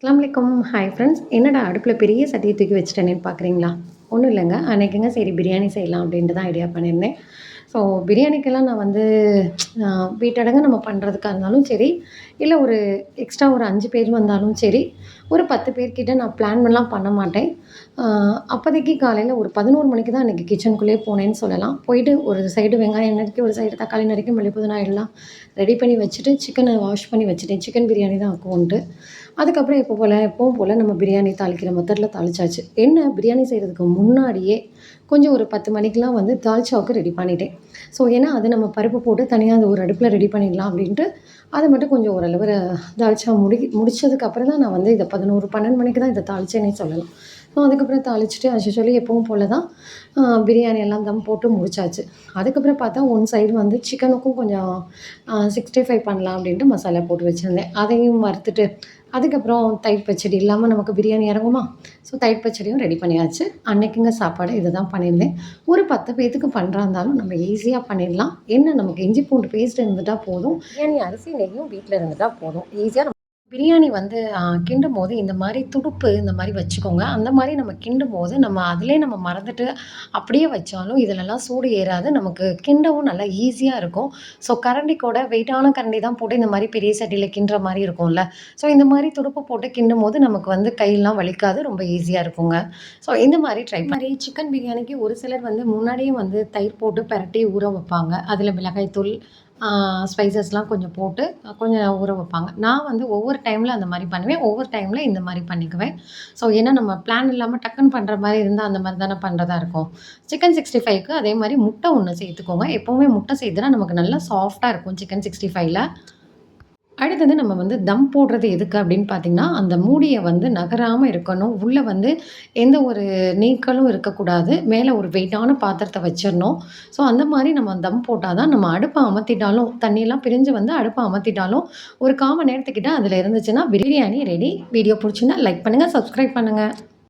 அஸ்ஸலாமு hi friends. என்னடா அடுப்பில் பெரிய சட்டியை தூக்கி வச்சுட்டேனேன்னு பார்க்குறீங்களா? ஒன்றும் இல்லைங்க. அன்றைக்குங்க சரி பிரியாணி செய்யலாம் அப்படின்ட்டு தான் ஐடியா பண்ணியிருந்தேன். ஸோ பிரியாணிக்கெல்லாம் நான் வந்து வீட்டடங்கு நம்ம பண்ணுறதுக்கா இருந்தாலும் சரி, இல்லை ஒரு எக்ஸ்ட்ரா ஒரு 5 பேர் வந்தாலும் சரி, ஒரு 10 பேர்கிட்ட நான் பிளான் பண்ணலாம் பண்ண மாட்டேன். அப்போதைக்கு காலையில் ஒரு 11 மணிக்கு தான் அன்றைக்கி கிச்சனுக்குள்ளேயே போனேன்னு சொல்லலாம். போயிட்டு ஒரு சைடு வெங்காயம் நறுக்கி, ஒரு சைடு தக்காளி நறுக்கி, மல்லி புதினா எல்லாம் ரெடி பண்ணி வச்சுட்டு, சிக்கனை வாஷ் பண்ணி வச்சுட்டேன். சிக்கன் பிரியாணி தான் ஆக்குவோன்ட்டு. அதுக்கப்புறம் எப்பவும் போல் நம்ம பிரியாணி தாளிக்கிற மெத்தடில் தாளிச்சாச்சு. என்ன பிரியாணி செய்கிறதுக்கு முன்னாடியே கொஞ்சம் ஒரு 10 மணிக்கெலாம் வந்து தால்ச்சாவுக்கு ரெடி பண்ணிட்டேன். ஸோ ஏன்னா அது நம்ம பருப்பு போட்டு தனியாக அந்த ஒரு அடுப்பில் ரெடி பண்ணிடலாம் அப்படின்ட்டு அதை மட்டும் கொஞ்சம் ஓரளவு தால்ச்சா முடிச்சதுக்கப்புறம் தான் நான் வந்து இதை 11, 12 மணிக்கு தான் இதை தாளிச்சேன்னே சொல்லலாம். ஸோ அதுக்கப்புறம் தாளிச்சுட்டு சொல்லி எப்பவும் போல் தான் பிரியாணி எல்லாம் தம் போட்டு முடிச்சாச்சு. அதுக்கப்புறம் பார்த்தா ஒன் சைடு வந்து சிக்கனுக்கும் கொஞ்சம் 65 பண்ணலாம் அப்படின்ட்டு மசாலா போட்டு வச்சுருந்தேன். அதையும் வறுத்துட்டு அதுக்கப்புறம் தயிர் பச்சடி இல்லாமல் நமக்கு பிரியாணி இறங்குமா? ஸோ தயிர் பச்சடியும் ரெடி பண்ணியாச்சு. அன்னைக்குங்க சாப்பாடு இத தான் பண்ணியிருந்தேன். ஒரு 10 பேத்துக்கு பண்றா இருந்தாலும் நம்ம ஈஸியா பண்ணிடலாம். என்ன நமக்கு இஞ்சி பூண்டு பேஸ்ட் இருந்துட்டா போதும். பிரியாணி அரிசி நெய்யும் வீட்ல இருந்துட்டா போதும். ஈஸியா பிரியாணி வந்து கிண்டும்போது இந்த மாரி துடுப்பு இந்த மாரி வச்சுக்கோங்க. அந்த மாரி நம்ம கிண்டும்போது நம்ம அதிலயே நம்ம மறந்துட்டு அப்படியே வச்சாலும் இதுலலாம் சூடு ஏறாது. நமக்கு கிண்டவும் நல்லா ஈஸியா இருக்கும். ஸோ கரண்டி கூட வெயிட்டான கரண்டி தான் போட்டு இந்த மாரி பெரிய சட்டியில கிண்டுற மாரி இருக்கும்ல. ஸோ இந்த மாரி துடுப்பு போட்டு கிண்டும்போது நமக்கு வந்து கையெல்லாம் வலிக்காது. ரொம்ப ஈஸியா இருக்குங்க. ஸோ இந்த மாரி ட்ரை மாரி சிக்கன் பிரியாணிக்கு ஒரு சிலர் வந்து முன்னாடியே வந்து தயிர் போட்டு பெரட்டி ஊற வைப்பாங்க. அதில மிளகாய் தூள், ஸ்பைசஸ்லாம் கொஞ்சம் போட்டு கொஞ்சம் ஊற வைப்பாங்க. நான் வந்து ஒவ்வொரு டைமில் அந்த மாரி பண்ணுவேன். ஒவ்வொரு டைமில் இந்த மாரி பண்ணிக்குவேன். ஸோ ஏன்னா நம்ம பிளான் இல்லாம டக்குன்னு பண்ணுற மாரி இருந்தா அந்த மாரி தானே பண்ணுறதா இருக்கும். சிக்கன் 65க்கு அதே மாரி முட்டை 1 சேர்த்துக்கோங்க. எப்பவுமே முட்டை சேர்த்துனா நமக்கு நல்லா சாஃப்ட்டா இருக்கும் சிக்கன் 65ல. அடுத்தது நம்ம வந்து தம் போடுறது எதுக்கு அப்படின்னு பார்த்தீங்கன்னா, அந்த மூடிய வந்து நகராம இருக்கணும். உள்ள வந்து எந்த ஒரு நீக்கலும் இருக்கக்கூடாது. மேல ஒரு வெயிட்டான பாத்திரத்த வச்சிரணும். ஸோ அந்த மாரி நம்ம தம் போட்டா தான் நம்ம அடுப்ப அமத்திட்டாலும், தண்ணியெல்லாம் பிரிஞ்சு வந்து அடுப்ப அமத்திட்டாலும், ஒரு 1/4 மணி நேரத்துக்கிட்ட அதில இருந்துச்சுன்னா பிரியாணி ரெடி. வீடியோ புடிச்சிருந்தா லைக் பண்ணுங்க, சப்ஸ்கிரைப் பண்ணுங்க.